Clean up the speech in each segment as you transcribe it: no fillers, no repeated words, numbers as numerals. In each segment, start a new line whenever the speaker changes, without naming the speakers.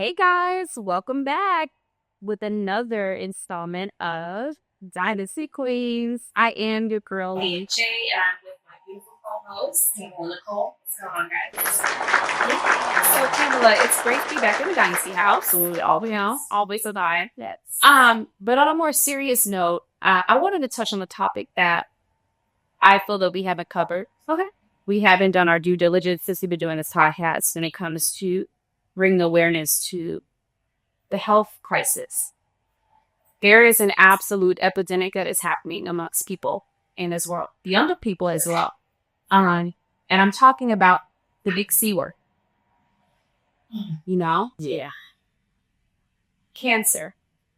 Hey guys, welcome back with another installment of Dynasty Queens. I am your girl
Nia
Lee.
J, and I'm with my beautiful co-host, Pamela Nicole. What's going on, guys?
So Pamela, it's great to be back in the Dynasty house. Always a vibe.
Yes.
But on a more serious note, I wanted to touch on the topic that I feel that we haven't covered.
Okay.
We haven't done our due diligence since we've been doing this podcast when it comes to bringing awareness to the health crisis. There is an absolute epidemic that is happening amongst people in this world, the younger people as well. And I'm talking about the big C word,
Yeah.
cancer.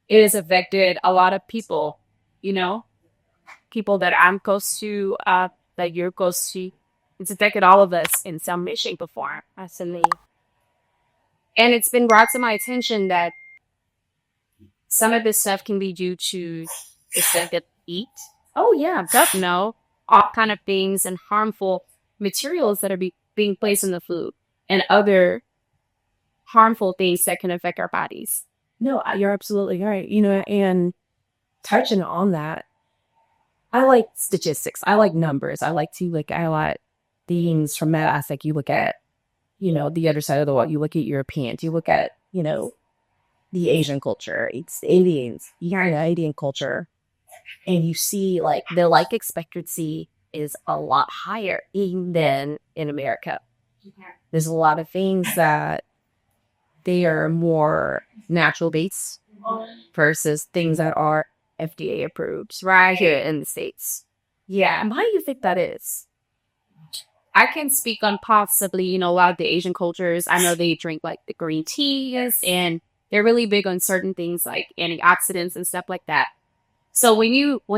It has affected a lot of people, people that I'm close to, that you're close to. It's affected all of us in some way, shape, or form.
Absolutely.
And it's been brought to my attention that some of this stuff can be due to the stuff that we eat.
Oh, yeah.
All kind of things and harmful materials that are being placed in the food and other harmful things that can affect our bodies.
No, you're absolutely right. And touching on that, I like statistics. I like numbers. I like to look at things from that aspect. You look at, the other side of the world. You look at Europeans. You look at, the Asian culture. It's Indians. You got the Indian culture. And you see the life expectancy is a lot higher even than in America. There's a lot of things that they are more natural based versus things that are FDA approved right here in the States.
Yeah.
And why do you think that is?
I can speak on possibly, a lot of the Asian cultures. I know they drink like the green teas and they're really big on certain things like antioxidants and stuff like that. So when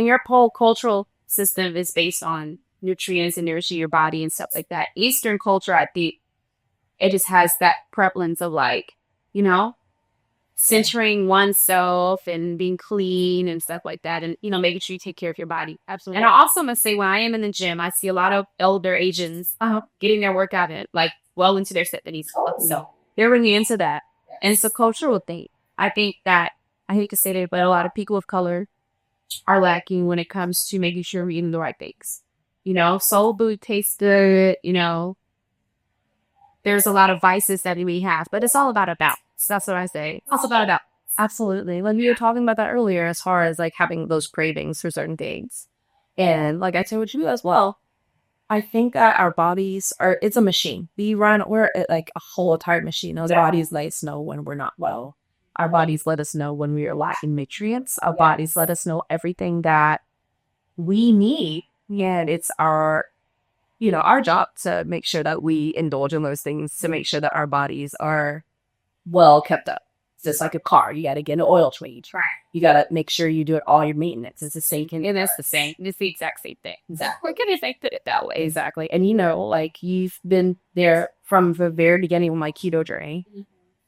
your whole cultural system is based on nutrients and nourishing your body and stuff like that, Eastern culture, I think it just has that prevalence of centering oneself and being clean and stuff like that, and making sure you take care of your body.
Absolutely.
And I also must say, when I am in the gym, I see a lot of elder Asians getting their workout in, like well into their 70s. So they're really into that, and it's a cultural thing. I think that I hate to say that, but a lot of people of color are lacking when it comes to making sure we're eating the right things. Soul food tastes good. There's a lot of vices that we have, but it's all about a balance. That's what I say. It's also about a balance.
Absolutely. Like we were talking about that earlier as far as having those cravings for certain things. And like I told you as well, I think that our bodies it's a machine. We're like a whole entire machine. Our bodies let us know when we're not well. Our bodies let us know when we are lacking nutrients. Our bodies let us know everything that we need. And it's our job to make sure that we indulge in those things to make sure that our bodies are well kept up. It's just like a car. You got to get an oil change.
Right.
You got to make sure you do it all your maintenance. It's the same.
And it's the same. It's the exact same thing.
Exactly.
We're going to put it that way.
Exactly. And you've been there from the very beginning with my keto journey.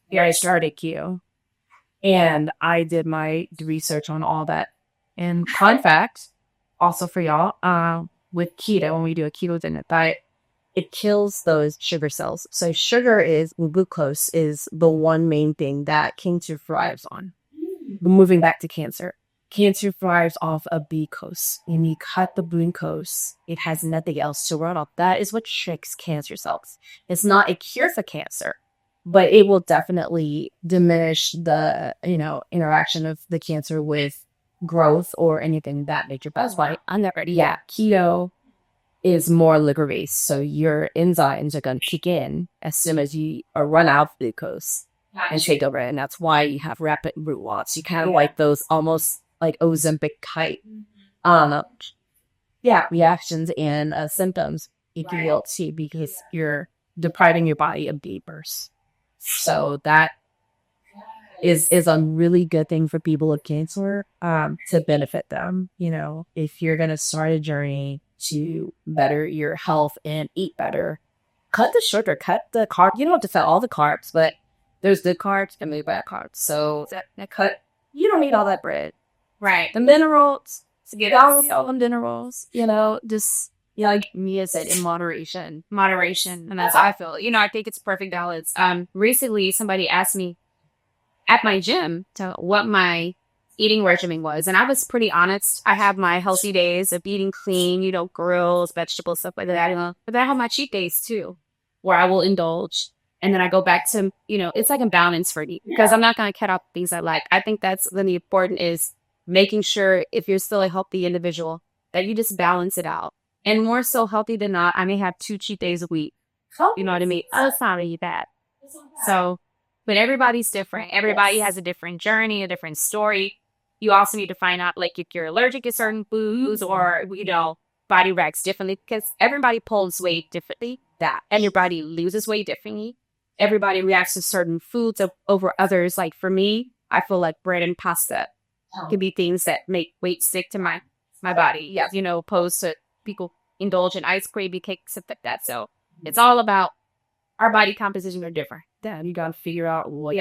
Yeah, I started keto. And I did my research on all that. And fun fact, also for y'all, with keto, when we do a ketogenic diet, it kills those sugar cells. So glucose is the one main thing that cancer thrives on. Moving back to cancer. Cancer thrives off of glucose. And you cut the glucose, it has nothing else to run off. That is what tricks cancer cells. It's not a cure for cancer, but it will definitely diminish the, interaction of the cancer with growth or anything of that nature. That's why I'm not ready. Yeah, keto is more liquor based. So your enzymes are going to kick in as soon as you run out of glucose and take over. And that's why you have rapid root loss. You kind of like those almost like Ozempic type reactions and symptoms if you will see, because you're depriving your body of deep bursts. So that is a really good thing for people with cancer to benefit them. If you're going to start a journey to better your health and eat better, cut the sugar, cut the carb. You don't have to cut all the carbs, but there's good carbs and there's bad carbs. So you don't need all that bread.
Right.
The minerals,
To get
all the minerals, just
like Nia said, in moderation. And that's how I feel. I think it's perfect balance. Recently somebody asked me, at my gym to what my eating regimen was. And I was pretty honest. I have my healthy days of eating clean, grills, vegetables, stuff like that. But then I have my cheat days too, where I will indulge. And then I go back to, it's like a balance for me because I'm not going to cut out things I like. I think that's really important is making sure if you're still a healthy individual that you just balance it out. And more so healthy than not, I may have 2 cheat days a week. You know what I mean? Oh, it's not really bad. So, but everybody's different. Everybody has a different journey, a different story. You also need to find out, like, if you're allergic to certain foods or, body reacts differently because everybody pulls weight differently. That and your body loses weight differently. Everybody reacts to certain foods over others. Like for me, I feel like bread and pasta can be things that make weight stick to my body. Yeah, opposed to people indulge in ice cream, cakes, stuff like that. So it's all about our body composition are different.
Then you gotta figure out what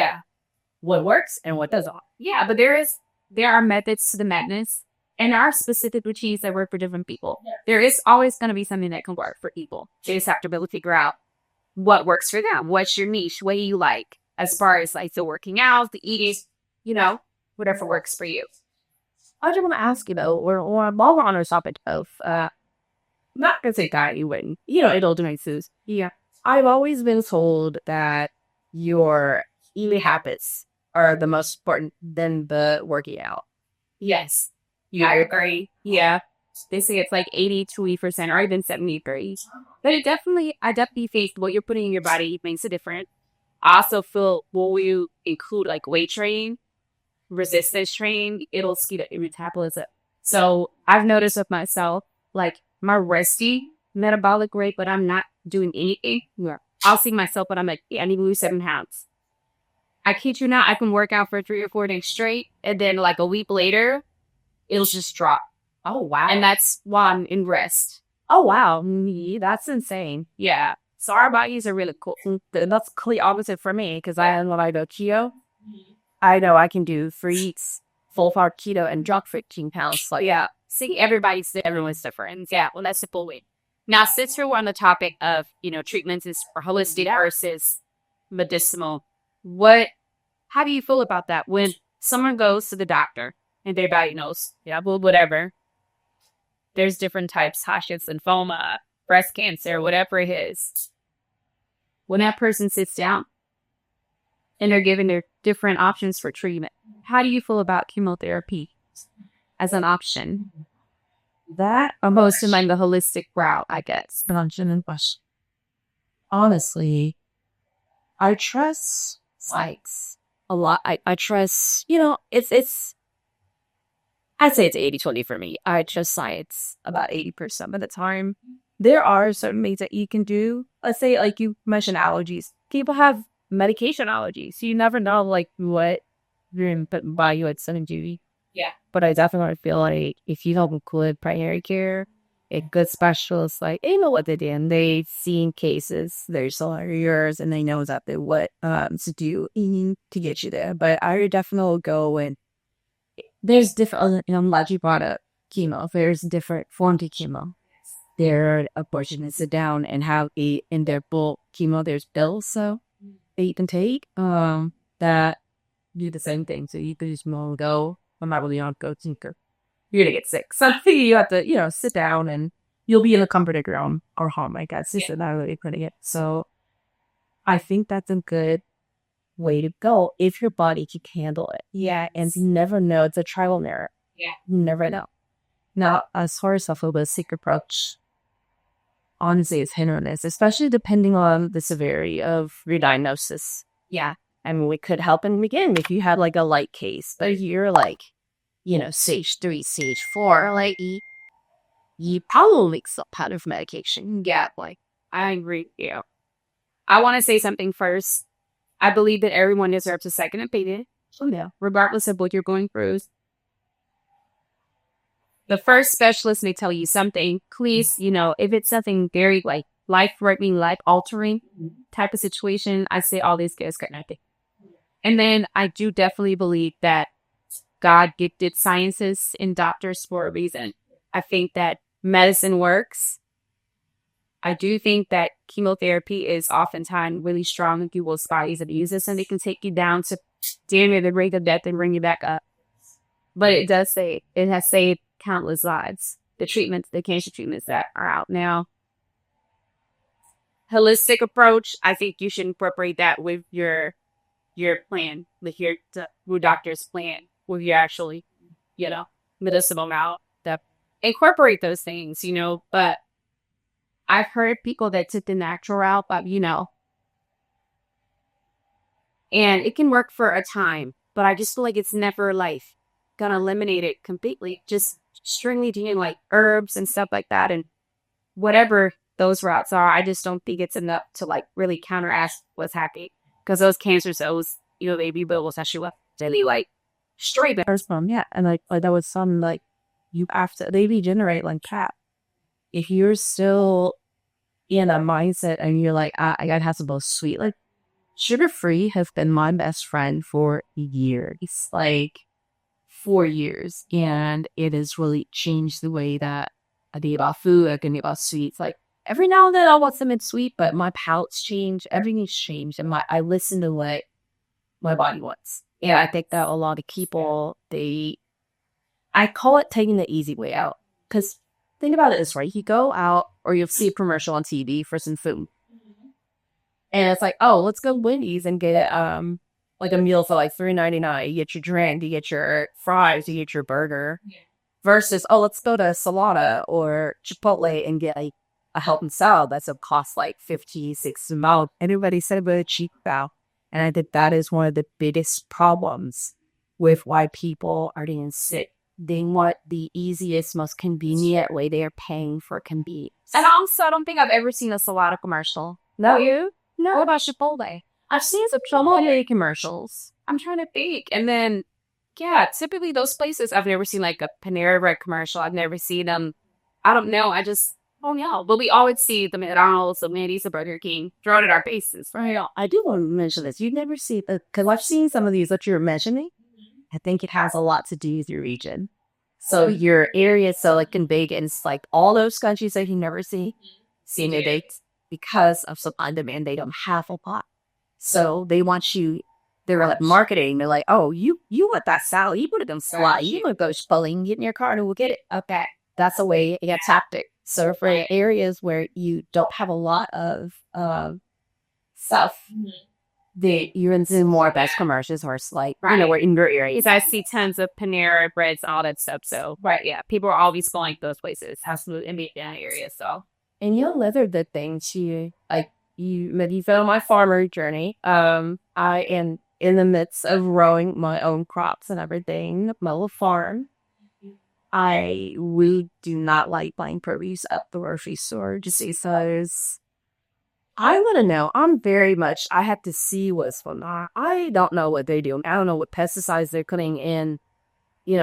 works and what doesn't.
Yeah, but there are methods to the madness, and there are specific routines that work for different people. There is always going to be something that can work for people. They just have to be able to figure out what works for them. What's your niche? What do you like as far as like the working out, the eating, whatever works for you.
I just want to ask you though, while we're on our topic of, not gonna say diet, you wouldn't, indulgent foods.
Yeah.
I've always been told that your eating habits are the most important than the working out.
Yes. I agree. Yeah. They say it's like 80-20% or even 73. But I definitely think what you're putting in your body makes a difference. I also feel when you include like weight training, resistance training, it'll speed up your metabolism. So I've noticed with myself, like my resty metabolic rate, but I'm not doing anything. I'll see myself, but I'm like, I need to lose 7 pounds. I kid you not, I can work out for 3 or 4 days straight, and then like a week later, it'll just drop.
Oh, wow.
And that's why I'm in rest.
Oh, wow. That's insane.
Yeah. So our bodies are really cool.
That's complete opposite for me because when I go keto, I know I can do 3 weeks full fat keto and drop 15 pounds.
So yeah. See, everyone's different. Yeah. Well, that's the full weight. Now, since we're on the topic of, treatments is for holistic versus medicinal, how do you feel about that when someone goes to the doctor and they're diagnosed, whatever, there's different types, Hodgkin's lymphoma, breast cancer, whatever it is. When that person sits down and they're given their different options for treatment, how do you feel about chemotherapy as an option?
That
opposed to like the holistic route, I guess.
Honestly, I trust science a lot. I trust, it's I'd say it's 80-20 for me. I trust science about 80% of the time. There are certain things that you can do. Let's say, like you mentioned allergies. People have medication allergies. You never know, like, what your body would send to.
Yeah.
But I definitely feel like if you have good primary care, a good specialist, like, they know what they're doing. They've seen cases, they're yours, and they know exactly what to do to get you there. But I would definitely go and there's different, I'm glad you brought up chemo. There's different forms of chemo. There are abortions sit down and have in their bulk chemo, there's pills, so they can take that do the same thing. So you can just go, I'm not really on go tinker. You're gonna get sick. So you have to, sit down and you'll be in the comfort of your own or home, I guess. It's not really putting it. So I think that's a good way to go if your body can handle it. Yeah. And you never know. It's a trial and error.
Yeah.
You never know. Now, as far as a holistic approach, honestly, it's hit or miss, especially depending on the severity of your diagnosis.
Yeah.
I mean, we could help in the beginning if you had like a light case, but if you're like, stage 3, stage 4, like you probably need some kind of medication.
Yeah, like I agree with you. I want to say something first. I believe that everyone deserves a second opinion.
Oh, yeah.
Regardless of what you're going through. The first specialist may tell you something. Please, if it's something very like life-threatening, life-altering type of situation, I say all these guys got nothing. And then I do definitely believe that God gifted scientists and doctors for a reason. I think that medicine works. I do think that chemotherapy is oftentimes really strong in people's bodies that use this, and they can take you down to damn near the brink of death and bring you back up. But it does say it has saved countless lives. The treatments, the cancer treatments that are out now. Holistic approach, I think you should incorporate that with your plan, with your doctor's plan, with your actually, medicinal route. That incorporate those things, but I've heard people that took the natural route, but and it can work for a time, but I just feel like it's never like gonna eliminate it completely. Just strictly doing like herbs and stuff like that, and whatever those routes are, I just don't think it's enough to like really counteract what's happening, because those cancer cells, baby bubbles actually really like straight.
First from, yeah. And like that was some like you have to, they regenerate like crap. If you're still in a mindset and you're like, I gotta have some both sweet, like sugar-free has been my best friend for years, like 4 years. And it has really changed the way that I think about food, I think about sweets. Like every now and then I want something sweet, but my palate's changed, everything's changed, and I listen to what my body wants. And I think that a lot of people, I call it taking the easy way out. Because think about it this way. You go out or you'll see a commercial on TV for some food. And it's like, oh, let's go Wendy's and get like a meal for like $3.99. You get your drink, you get your fries, you get your burger. Yeah. Versus, oh, let's go to Salada or Chipotle and get a healthy salad that's of cost like $50, $60. Everybody said about a cheap foul. And I think that is one of the biggest problems with why people are getting sick. They want the easiest, most convenient way they are paying for convenience.
And also, I don't think I've ever seen a Salada commercial.
No, you?
No. What about Chipotle?
I've seen some Chipotle commercials.
I'm trying to think. And then, yeah, typically those places, I've never seen like a Panera Bread commercial. I've never seen them. I don't know. Oh, yeah. But we always see the McDonald's, the Wendy's, the Burger King thrown at our faces.
Right. I do want to mention this. You've never seen, because I've seen some of these that you're mentioning. I think it has a lot to do with your region. So your area, so like in Vegas, like all those countries that you never see in their dates, because of some on-demand, they don't have a lot. So they want you, they're like marketing. They're like, oh, you want that salad. You put it in salad. You want to go spelling, get in your car and we'll get it. Okay. That's a way, a tactic. So for areas where you don't have a lot of stuff, you're into more best commercials or like, we're in your areas.
I see tons of Panera Breads, all that stuff. So, yeah, people are always going to those places. Absolutely, in the area. So,
and you'll leather the thing to like you fell on my farmer journey. I am in the midst of growing my own crops and everything, my little farm. I really do not like buying produce at the grocery store just because I want to know. I have to see what's going on. I don't know what they do. I don't know what pesticides they're putting in,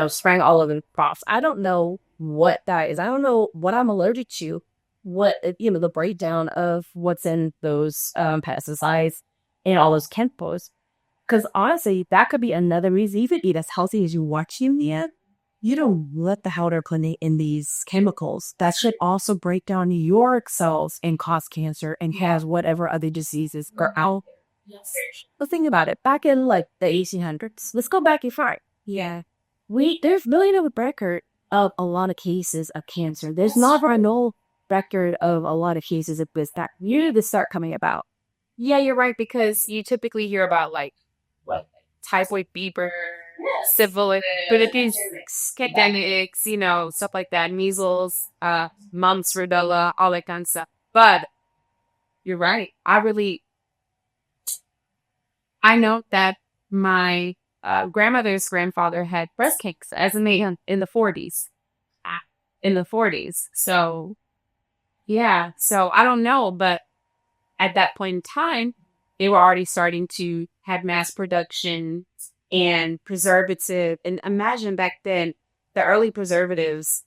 spraying all of the crops. I don't know what that is. I don't know what I'm allergic to, what, the breakdown of what's in those pesticides and all those chemicals. Because honestly, that could be another reason. You could eat as healthy as you want to in the end. You don't let the hell they're putting in these chemicals. That should also break down your cells and cause cancer and cause whatever other diseases are out. But think about it. Back in like the 1800s, let's go back and far. Yeah. There's really no record of a lot of cases of cancer. There's never no record of a lot of cases of this that really start coming about.
Yeah, you're right, because you typically hear about like typhoid fever, syphilis, epidemics, stuff like that, measles, mumps, rubella, all that kind of stuff. But you're right. I know that my grandmother's grandfather had breast cancer as a man in the 40s. So, yeah. So I don't know, but at that point in time, they were already starting to have mass production and preservative. And imagine back then, the early preservatives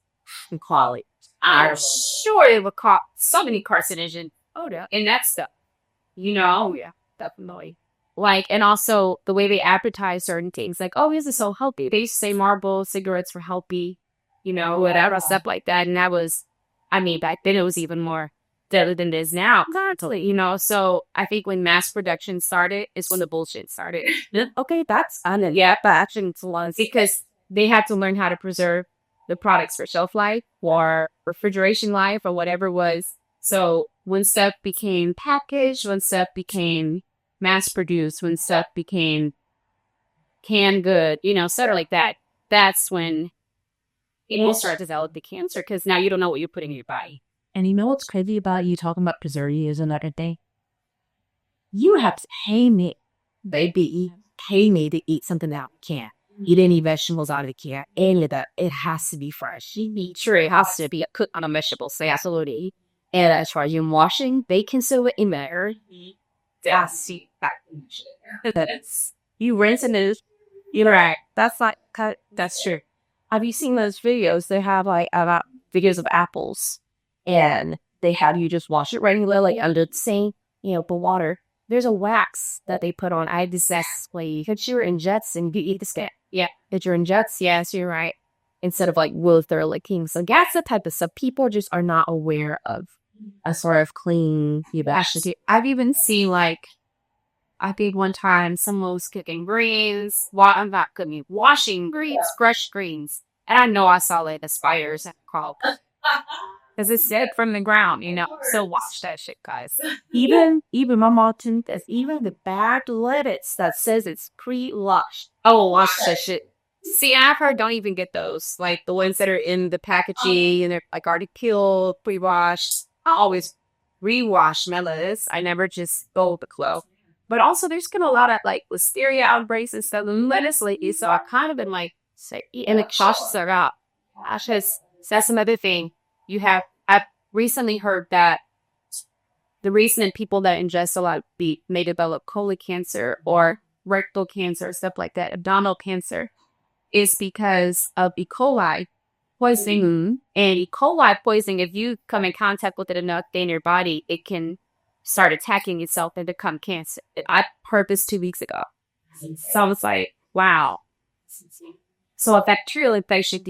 and quality. I'm sure they would cause so many carcinogens. Oh, yeah. And that stuff. Oh, yeah, definitely. Like, and also the way they advertise certain things, like, oh, this is so healthy. They used to say Marlboro cigarettes were healthy, whatever, stuff like that. And that was, back then it was even more than it is now. Exactly. You know, so I think when mass production started is when the bullshit started.
Okay, that's
Yeah, but actually it's a lot because they had to learn how to preserve the products for shelf life or refrigeration life or whatever it was. So when stuff became packaged, when stuff became mass produced, when stuff became canned good, you know, sort of like that, that's when people start to develop the cancer because now you don't know what you're putting in your body.
And you know what's crazy about you talking about preservatives another thing? You have to pay me, baby, pay me to eat something out of the can. Eat any vegetables out of the can. Any of that. It has to be fresh.
Sure, it has to be cooked on a vegetable, so absolutely. And as far as you washing, they can sew it in there. That's
You rinse and it's, you're right. That's like, that's true. Have you seen those videos? They have like about videos of apples and they have you just wash it regularly like under the sink, you know, but water. There's a wax that they put on. I disasqually because you're in jets and you eat the skin.
Yeah.
That you're in jets. Yes, you're right. Instead of like will they're licking. So that's the type of stuff people just are not aware of. A sort of clean,
Actually, I've even seen like I think one time someone was cooking greens. I'm not cooking, washing greens, fresh greens. And I know I saw like the spiders crawl. Because it's dead from the ground, you know. So wash that shit, guys.
even my mom too, there's even the bagged lettuce that says it's pre-washed.
Oh, wash that shit. See, I've heard don't even get those. Like the ones that are in the packaging and they're like already peeled, pre-washed. I always re-wash my lettuce. I never just go with the flow. But also, there's been a lot of like listeria outbreaks and stuff in lettuce lately. So I kind of been like, say, and it cautious about. That's another thing. I've recently heard that the reason people that ingest a lot of beef may develop colon cancer or rectal cancer, stuff like that, abdominal cancer, is because of E. coli poisoning. And E. coli poisoning, if you come in contact with it enough in your body, it can start attacking itself and become cancer. I heard this 2 weeks ago. So I was like, wow. So a bacterial infection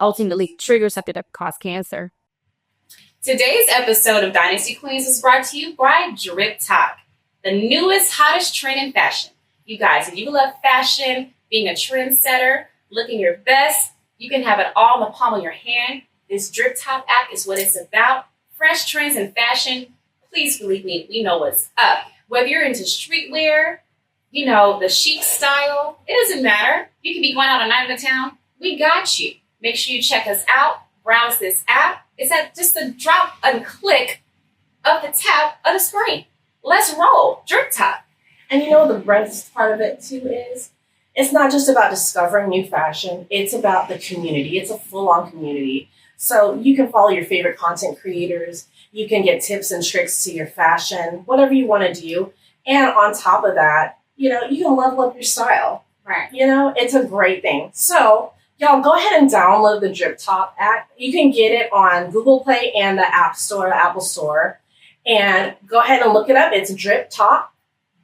ultimately triggers something that cause cancer. Today's episode of Dynasty Queens is brought to you by Drip Top, the newest, hottest trend in fashion. You guys, if you love fashion, being a trendsetter, looking your best, you can have it all in the palm of your hand. This Drip Top app is what it's about. Fresh trends in fashion. Please believe me, we know what's up. Whether you're into streetwear, you know, the chic style, it doesn't matter. You can be going out a night in the town. We got you. Make sure you check us out. Browse this app. It's at just the drop and click of the tap of the screen. Let's roll. Drip Top.
And you know what the best part of it too is? It's not just about discovering new fashion. It's about the community. It's a full-on community. So you can follow your favorite content creators. You can get tips and tricks to your fashion, whatever you want to do. And on top of that, you know, you can level up your style.
Right.
You know, it's a great thing. So y'all go ahead and download the Drip Top app. You can get it on Google Play and the App Store, the Apple Store. And go ahead and look it up. It's Drip Top,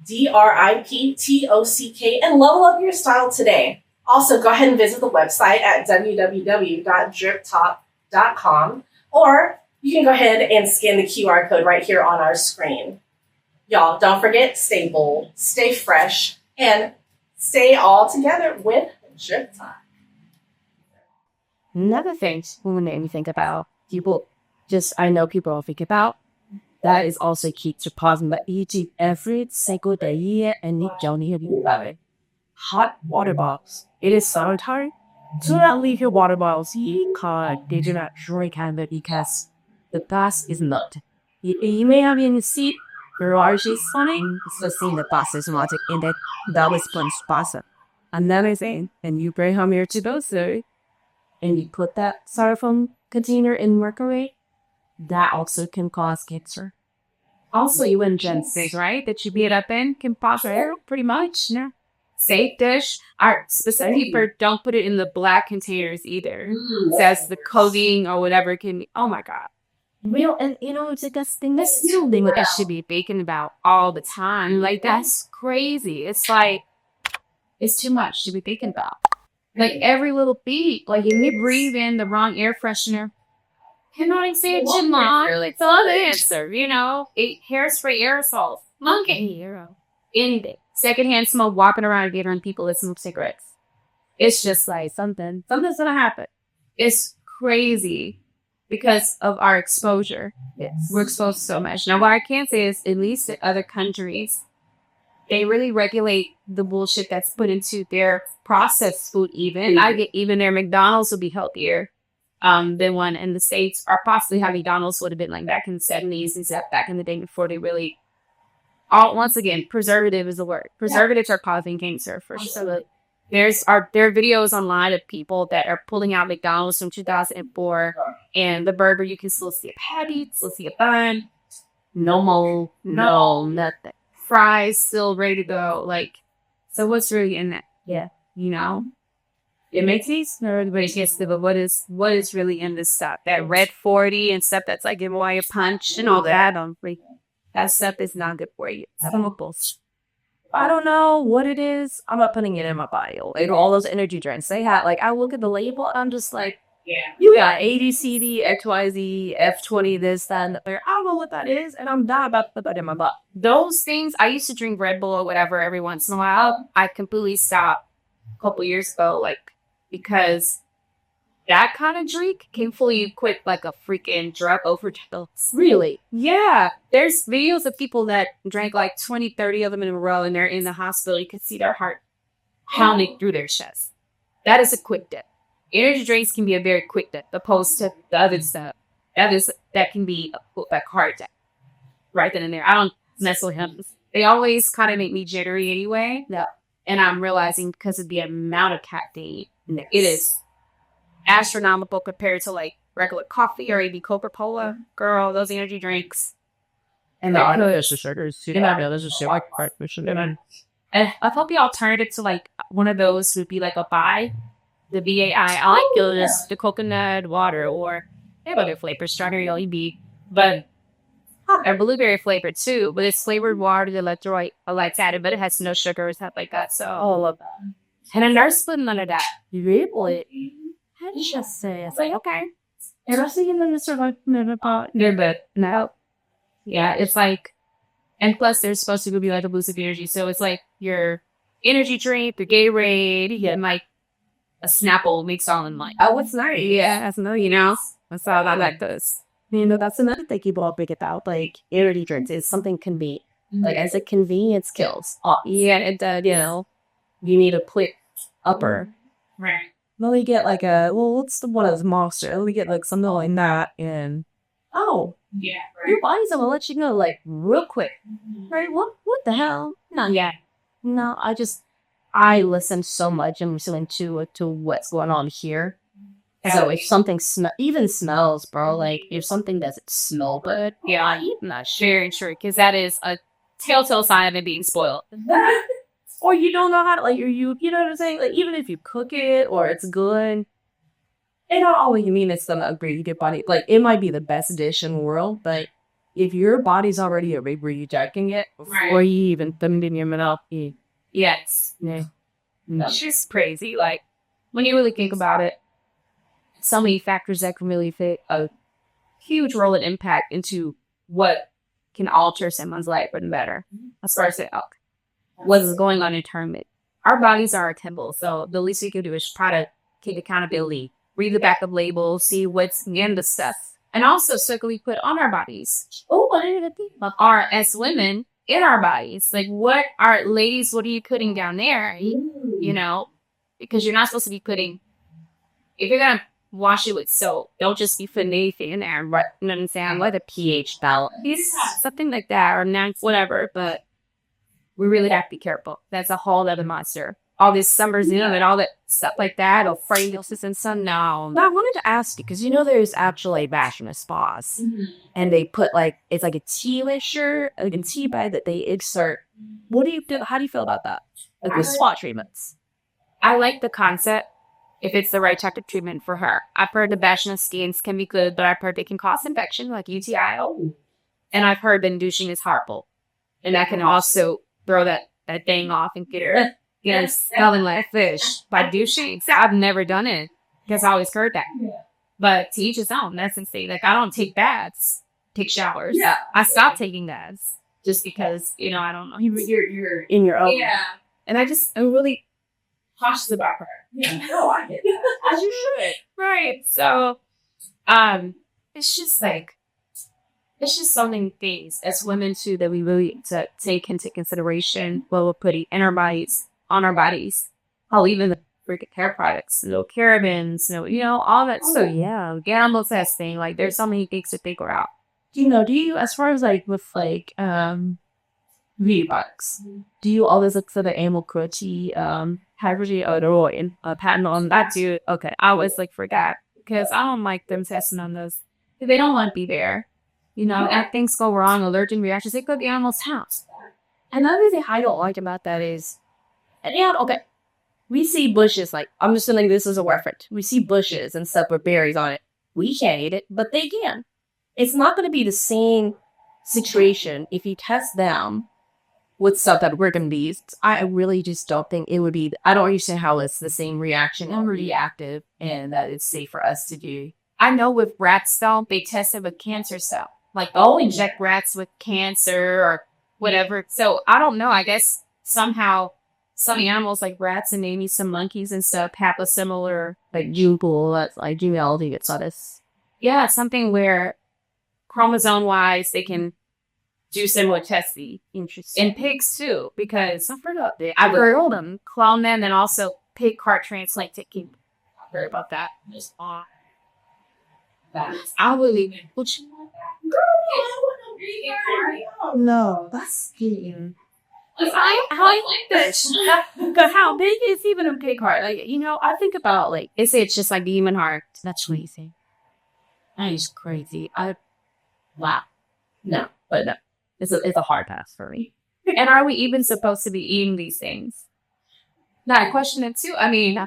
DRIPTOCK, and level up your style today. Also, go ahead and visit the website at www.driptop.com, or you can go ahead and scan the QR code right here on our screen. Y'all, don't forget, stay bold, stay fresh, and stay all together with Drip Top.
Another thing who made me think about I know people will think about that is also key to pause but eating every single day and you don't need to be about it. Hot water bottles. It is summertime. Do not leave your water bottles because they do not drink out of it because the bus is not. You may have in the seat, garage is funny, especially the buses want to in that double sponge pasta. Another thing, and you bring home your to-go and you put that styrofoam container in microwave, that also can cause cancer.
Also, you ingest things, right? That you beat up in can cause hair, pretty much. Yeah. Safe dish. Our specific people don't put it in the black containers either. Says the coating or whatever can. Oh my god.
Real, and you know, it's like a thing
That's something that should be baking about all the time. Like that's crazy. It's like it's too much to be thinking about. Like every little beat, like if you breathe in the wrong air freshener, cannot say chipmunk. It's all the answer, you know? Hairspray aerosols. Monkey hero. Anything. Secondhand smoke, walking around getting people that smoke cigarettes. It's just like something's gonna happen. It's crazy because of our exposure.
Yes.
We're exposed to so much. Now, what I can say is, at least in other countries, they really regulate the bullshit that's put into their processed food. Even their McDonald's will be healthier than one in the States, or possibly how McDonald's would have been like back in the 70s and stuff, back in the day before they really. Once again, preservative is the word. Preservatives are causing cancer for sure. There are videos online of people that are pulling out McDonald's from 2004, and the burger, you can still see a patty, still see a bun, no mold, no nothing. Fries still ready to go. Like, so what's really in that?
Yeah.
You know, it makes sense. Everybody gets to, but what is really in this stuff? That red 40 and stuff that's like giving away a punch and all that. That stuff is not good for you. Chemicals.
I don't know what it is. I'm not putting it in my bio. And all those energy drinks they had, like, I look at the label and I'm just like, you got ADCD, XYZ, F20, this, that, and the other. I don't know what that is, and I'm not about to put that in my butt.
Those things, I used to drink Red Bull or whatever every once in a while. I completely stopped a couple years ago, like, because that kind of drink can fully equip like a freaking drug overdose.
Really?
Yeah. There's videos of people that drank like 20, 30 of them in a row, and they're in the hospital. You can see their heart pounding through their chest. That is a quick death. Energy drinks can be a very quick death, opposed to the other stuff. That can be a heart attack right then and there. I don't mess with him. They always kind of make me jittery anyway.
Yeah.
And I'm realizing because of the amount of caffeine, it is astronomical compared to like regular coffee or maybe Coca-Cola. Girl, those energy drinks.
And the artificial sugars. And
I thought the alternative to like one of those would be like a BAI. The BAI. I like just the coconut water, or they have other flavors, strawberry OEB, but a blueberry flavor too. But it's flavored water, the electrolyte added, but it has no sugar or stuff like that. So
all of that.
And a nurse put none of that.
Really?
Interesting. It's like, okay.
And I see in the survival part.
But no. Yeah, it's like, and plus there's supposed to be like a boost of energy. So it's like your energy drink, the Gatorade, and like a Snapple mixed all in one.
Oh, what's nice.
Yeah, that's no, you know. That's all I like this.
You know, that's another thing people all pick it out. Like, energy drinks is something convenient. Like, as a convenience kills.
Yeah, it does.
You know, you need a quick upper.
Right.
Let me get like what's the one of those monster? Let me get like something like that, and
yeah, right.
Your body's gonna let you know like real quick, right? What the hell? No, I listen so much and so into what's going on here. So if something even smells, bro, like if something doesn't smell good,
I'm not sure, because that is a telltale sign of it being spoiled.
Or you don't know how to, like, you know what I'm saying? Like, even if you cook it or it's good, it don't always mean it's gonna agree with your body. Like, it might be the best dish in the world, but if your body's already rejecting it before you even put it in your mouth,
yes. Yeah. It's just crazy. Like, when you really think about it, so many factors that can really fit a huge role and impact into what can alter someone's life for the better. As far as what's going on internally. Our bodies are our temple, so the least we can do is try to take accountability, read the back of labels, see what's in the stuff, and also so can we put on our bodies. As women in our bodies, like what are ladies? What are you putting down there? You know, because you're not supposed to be putting. If you're gonna wash it with soap, don't just be putting anything in there. Right? You know what I'm saying? Let a pH balance, something like that, or not, whatever, but. We really have to be careful. That's a whole other monster. All this summer's in and all that stuff like that, or fragrances and sun. No.
I wanted to ask you, because you know there's actually vaginal spas. And they put like, it's like a tea mixture, like a tea bag that they insert. What do you do? How do you feel about that? Like with spa treatments.
I like the concept if it's the right type of treatment for her. I've heard the vaginal skins can be good, but I've heard they can cause infection like UTI. And I've heard that douching is harmful. And that can also throw that thing off and get her smelling like fish by douching. I've never done it because I always heard that. But to each his own. That's insane. Like, I don't take baths, take showers.
Yeah.
I stopped taking baths just because, you know, I don't know.
You're in your own.
Yeah. And I'm really cautious about her.
Yeah. No, I get that. As you should.
Right. So, it's just like, it's just so many things as women too that we really to take into consideration while we're putting in our bodies, on our bodies. How even the freaking hair products, no parabens, no, you know, all that. So yeah, gamble testing. Like, there's so many things to figure out.
Do you, as far as like with like beauty products, do you always look for the animal cruelty hydrogen or patent on that too? Okay.
I always like forgot because I don't like them testing on those. They don't want to be there. You know, and things go wrong, allergic reactions. It could be animals' house.
Another thing I don't like about that is, and yeah, okay, we see bushes, like, I'm just saying this as a reference. We see bushes and stuff with berries on it. We can't eat it, but they can. It's not going to be the same situation if you test them with stuff that we're going to be. I really just don't think it would be, I don't understand how it's the same reaction and reactive and that it's safe for us to do.
I know with rats, though, they tested with cancer cells. Like, they'll inject rats with cancer or whatever. So, I don't know. I guess somehow some animals like rats and maybe some monkeys and stuff have a similar,
like, jewel, that's like genealogy, it's not as.
Yeah, something where chromosome-wise they can do similar testing.
Interesting.
And pigs, too, because
I forgot that.
I've heard them, clone them, and also pig heart transplant taking. I've heard about that. I really.
No, that's getting.
I like this.
But how big is even a pig heart? Like, you know, I think about like
It's just like the human heart.
that's crazy. That is crazy. Wow. No, but no, it's a hard pass for me.
And are we even supposed to be eating these things? Now, I question it too. I mean,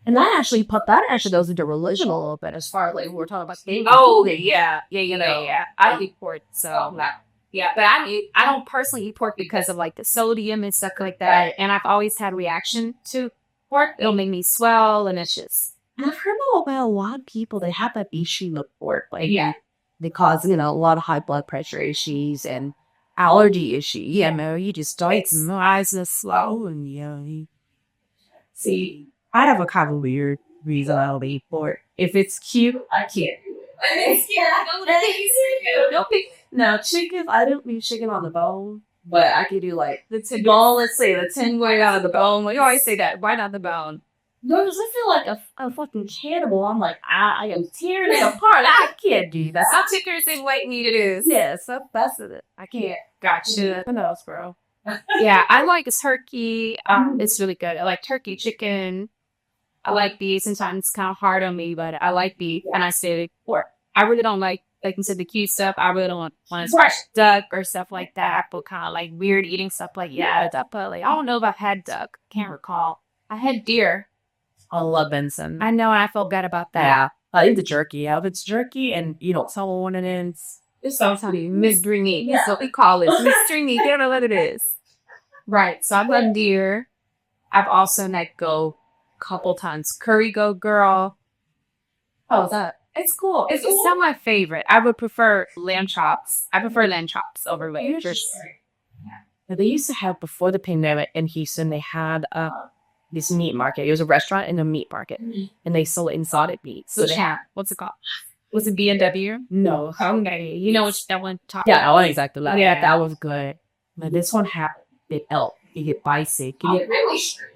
and that actually goes into religion a little bit as far as like we're talking about.
Yeah. I eat pork, so yeah. But I don't personally eat pork because of like the sodium and stuff like that.
Right.
And I've always had reaction to pork. It'll make me swell, and it's just.
And I've heard about a lot of people that have that issue with pork, like they cause a lot of high blood pressure issues and allergy issues. Yeah, no, you just start nice and slow, and see. I have a kind of weird reason I don't eat pork. If it's cute, I can't do it. No, chicken, I don't eat chicken on the bone, but I can do like the bone, let's say the tin right out of the bone.
You always say that, right out the bone.
No, because I feel like a fucking cannibal. I'm like, I am tearing it apart. I can't do that.
Some chickers ain't like me to do this.
Yeah, so that's it. I can't.
Gotcha.
Who knows, bro?
Yeah, I like turkey. It's really good. I like turkey, chicken. I like beef. Sometimes it's kind of hard on me, but I like beef, and I say pork. I really don't like you said, the cute stuff. I really don't want to duck or stuff like that. But kind of like weird eating stuff like but like I don't know if I've had duck. Can't recall. I had deer.
I love venison.
I know, and I felt bad about that.
Yeah, I eat the jerky. Yeah, if it's jerky and you don't tell what it is,
it's something mystery meat. Yeah. So we call it mystery meat. You don't know what it is. Right. So I've done deer. I've also let go couple times. Curry goat girl.
How's that?
It's cool. It's not my favorite. I would prefer lamb chops. I prefer lamb chops over wafers.
They used to have, before the pandemic in Houston, they had this meat market. It was a restaurant and a meat market, and they sold exotic meat.
So what's it called? Was it B&W?
No.
Okay. You know what that one talked
about? Yeah, I exactly that.
Yeah,
that was good. But this one had elk. You get bison.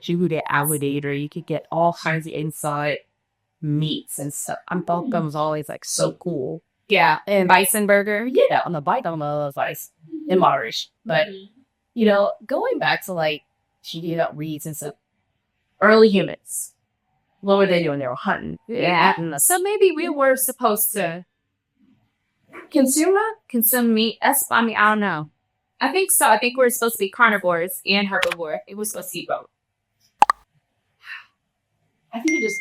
You get alligator. You could get all kinds of inside meats and stuff. I thought that was always like so cool.
Yeah, and bison burger.
Yeah, on the bison was like in Irish. But going back to like reeds and stuff. Early humans. What were they doing? They were hunting.
Yeah. So maybe we were supposed to consume meat. I don't know. I think so. I think we're supposed to be carnivores and herbivores. It was supposed to be both.
I think it just...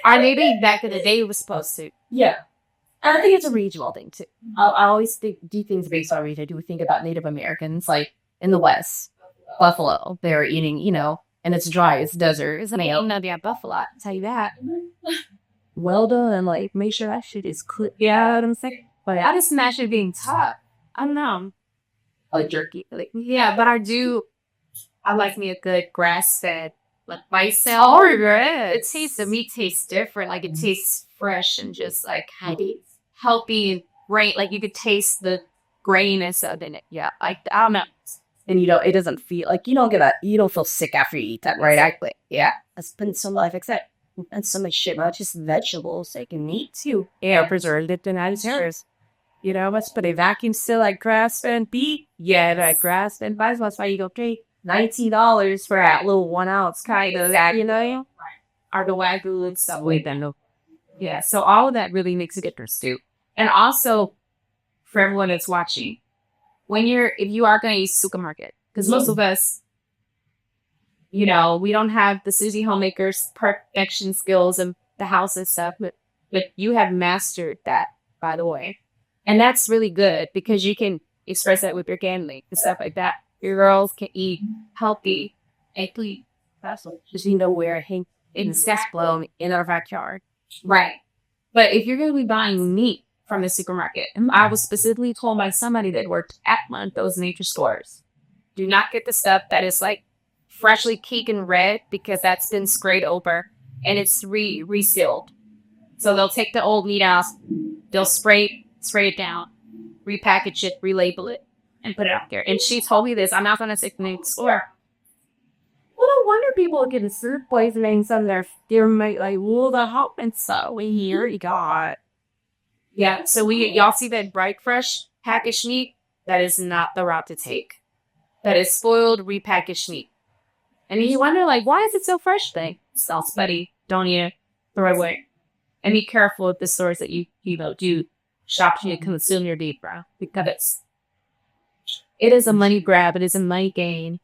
Or maybe back in the day it was supposed to.
Yeah. And I think it's a regional thing, too. I always do things based on region. I do think about Native Americans, like, in the West. Buffalo. They're eating, and it's dry. It's desert. It's
I
nail.
don't know the buffalo. I'll tell you that.
Well done, and like make sure that shit is cooked.
Yeah, what I'm saying.
But
I just imagine it being tough. I don't know.
like jerky. Like
Yeah, but I like me a good grass-fed, like bison.
oh, good.
It tastes, the meat tastes different. Like it tastes fresh and just like healthy and great. Like you could taste the graininess of it. Yeah, like I don't know.
And it doesn't feel like you don't feel sick after you eat that, right? Exactly. Yeah. That's been some life except and so much shit, not just vegetables, like meat too.
Yeah, preserved it and added terrors. You know, let's put a vacuum seal like grass-fed beef. Yeah, like grass-fed bison. That's why you go pay $19 for that little 1 ounce kind of that, you know, or the wagyu and stuff like that. Yeah, so all of that really makes a difference too. And also, for everyone that's watching, if you are going to use supermarket, because most of us, you know, we don't have the Susie homemaker's perfection skills and the house and stuff, but you have mastered that, by the way. And that's really good because you can express that with your family and stuff like that. Your girls can eat healthy and clean.
That's what just we're in blown in our backyard.
Right. But if you're going to be buying meat from the supermarket, and I was specifically told by somebody that worked at one of those nature stores, do not get the stuff that is like freshly cake and red because that's been sprayed over and it's resealed. So they'll take the old meat out, they'll spray it down, repackage it, relabel it, and put it out there. And she told me this. I'm not going to say the name of the store.
Well, no wonder people get a food poisoning on their mate like, well, the hot and so we here you got.
Yeah, so y'all see that bright fresh packaged meat? That is not the route to take. That is spoiled, repackaged meat. And you wonder, like, why is it so fresh thing? Smells buddy. Don't eat it. Throw it away. And be careful with the stores that you do shop to consume your beef, bro. Because it is a money grab. It is a money gain.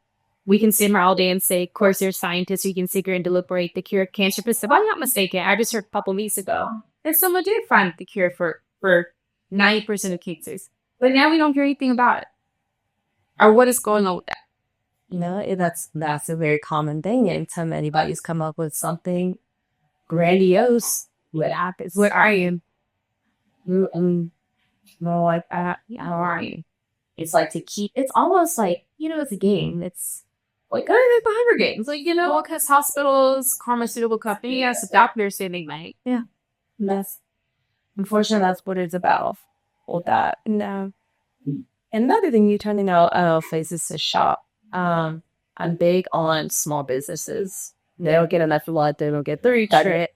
We can sit here all day and say, of course, there's scientists who can figure and deliberate the cure of cancer. But if I'm not mistaken, I just heard a couple weeks ago that someone did find the cure for 90% of cases. But now we don't hear anything about it. Or what is going on with that?
That's a very common thing. Anytime anybody's come up with something grandiose, what happens?
What are you?
More like that.
Yeah, how are you?
It's like it's almost like, it's a game. It's
like kind of like the Hunger Games. Like, because hospitals, pharmaceutical companies, doctors say they might.
Yeah. Unfortunately, that's what it's about. All that. No. Another thing you turn faces to shop. I'm big on small businesses. They don't get enough blood. They don't get through it.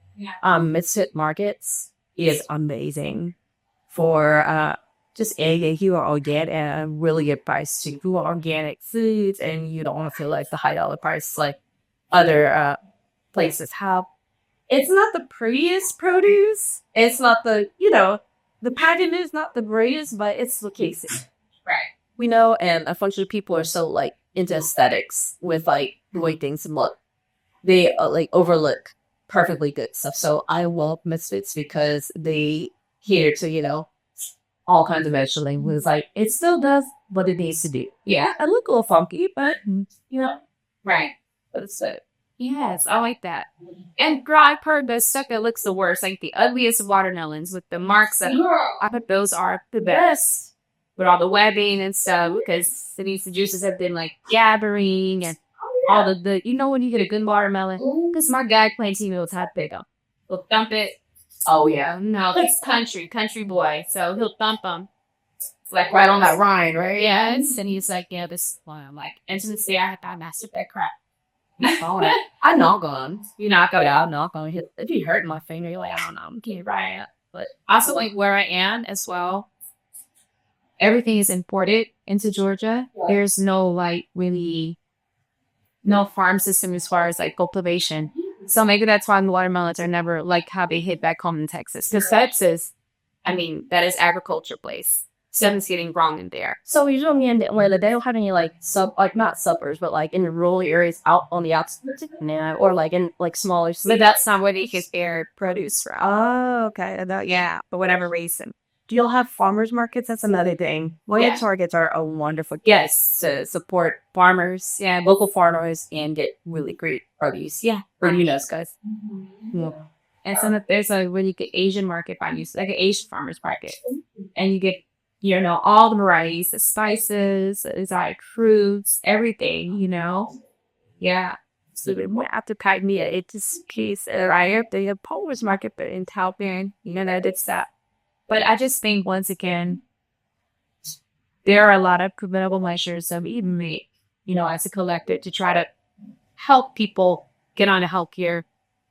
Misfit Markets is amazing for just anything you are organic at a really good price too. You are organic foods and you don't want to feel like the high $1 price like other places have. It's not the prettiest produce. It's not the the packaging is not the greatest, but it's the case.
Right.
We know, and unfortunately, people are so like into aesthetics with like the way things look. They like overlook perfectly good stuff. So I love Misfits because they cater to all kinds of vegetables. Like it still does what it needs to do.
Yeah,
it look a little funky, but
right.
But it's it.
Yes, I like that. And girl, I've heard the stuff that looks the worst, like the ugliest watermelons with the marks. I bet those are the best with all the webbing and stuff because the juices have been like gathering and all the when you get a good watermelon, because my guy planting knows how to pick them. He'll thump it. Oh yeah, no, he's country boy, so he'll thump them. It's like right on that rind, right? Yes, and he's like, yeah, this one. I'm like, intimacy. I mastered that crap.
I knock on.
You knock on.
Yeah, I knock on. If you hurt my finger, you're like, I don't know, I'm getting right.
But also, like where I am as well, everything is imported into Georgia. Yeah. There's no no farm system as far as like cultivation. So maybe that's why the watermelons are never like how they hit back home in Texas. Because Texas, that is agriculture place. Something's getting wrong in there.
So usually in Atlanta, they don't have any not suburbs, but like in rural areas out on the outskirts, or like in like smaller cities.
But that's not where they get their produce from.
Oh, okay.
Yeah, for whatever reason.
Do y'all have farmers markets? That's another thing. Wet markets are a wonderful
Yes, to support farmers, yeah, local farmers, and get really great produce. Yeah, for guys. Yeah. And so there's a really good Asian market by use, like an Asian farmers market, and you get all the varieties, the spices, the exotic fruits, everything. Yeah.
So we went out to Crimea. It just case I have the farmers market but in Taiwan. It's that.
But I just think once again, there are a lot of preventable measures that we make, as a collective to try to help people get on a healthier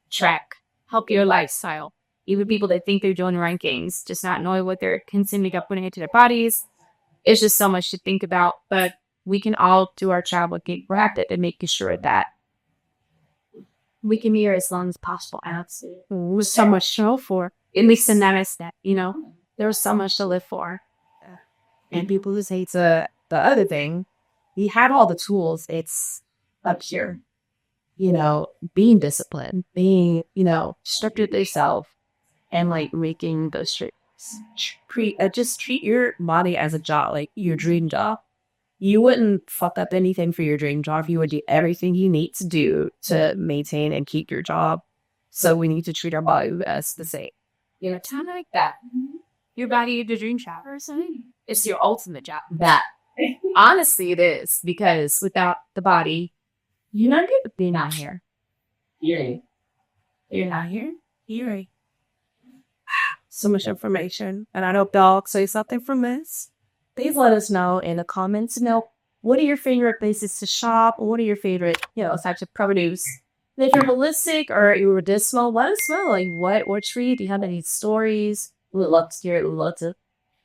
track, healthier lifestyle. Even people that think they're doing rankings, just not knowing what they're consuming or putting into their bodies. It's just so much to think about, but we can all do our job with getting proactive and making sure that we can be here as long as possible. Absolutely.
There's so much to go for.
At least in that step, there's so much to live for.
And people who say the other thing, we have all the tools. It's up here. Being disciplined, being, strict with yourself, and like making those just treat your body as a job, like your dream job. You wouldn't fuck up anything for your dream job. You would do everything you need to do to maintain and keep your job. So we need to treat our body as the same.
Kind of like that. Your body is your dream job or something. It's your ultimate job.
That.
Honestly, it is. Because without the body, you're not good. You're not here. You're not here.
You're so much information. And I hope y'all say something from this. Please let us know in the comments. What are your favorite places to shop? What are your favorite, types of produce? And if you're holistic or you're medicinal, let us know. Like what tree? Do you have any stories? We would love to hear it. We would love to,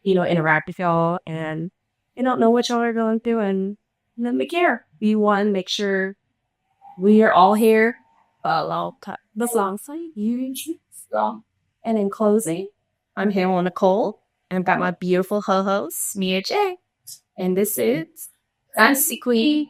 interact with y'all. And you don't know what y'all are going through, and then we care. We want to make sure we are all here a long time. Alongside you. And in closing, I'm Pamela Nicole. And I've got my beautiful co-host,
Nia J.
And this is
Dynasty Queens.